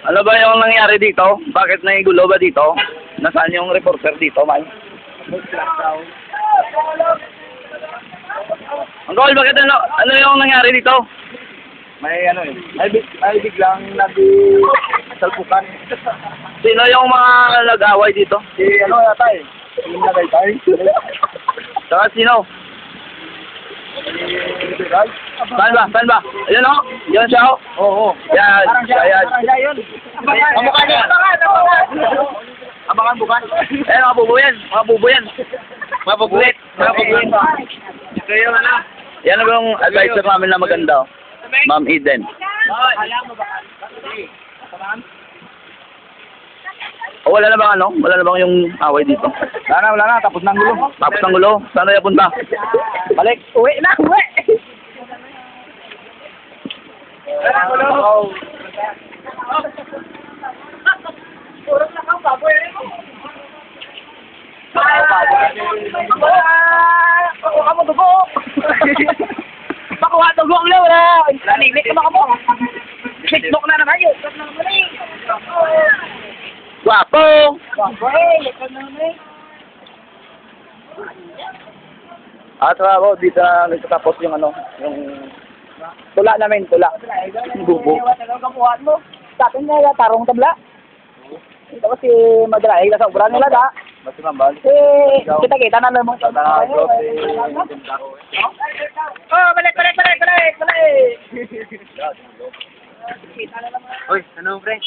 Ano ba yung nangyari dito? Bakit naigulo ba dito? Nasaan yung reporter dito, man? Uncle, bakit ano yung nangyari dito? May ano eh. Ay biglang salpukan. Sino yung mga nag-away dito? Si ano yata eh. Yung nagaytay. Saka sino? Illegal. Saan ba? Saan ba? Ayun o. Yan siya o. Oo. Yan. Parang siya yun. Kamukha niya. Abangan bukan. Eh, mga bubo yan. Mga bubo yan. Mga bubulit. Mga bubulit. Ito yung ano. Yan ang yung advisor namin na maganda o. Ma'am Eden. O, wala na bang ano? Wala na bang yung away dito? Wala na. Tapos na ang gulo. Tapos ng gulo. Saan na punta? Balik. Uwi na. Uwi. Pakuha mo dugo. Pakuha dugo ang lawa. Nanilit ka mo. Tiktok na naman yun. Guwapo! At ako, dito na nagtatapos yung ano, yung tula namin, tula. Yung bubo. Kamuhan mo. Sa atin na tarong tabla. Ito kasi madala. Sa obra nila da. Basta mambal. Kita-kita na lang mo. Oh, balik. Uy, ano pre?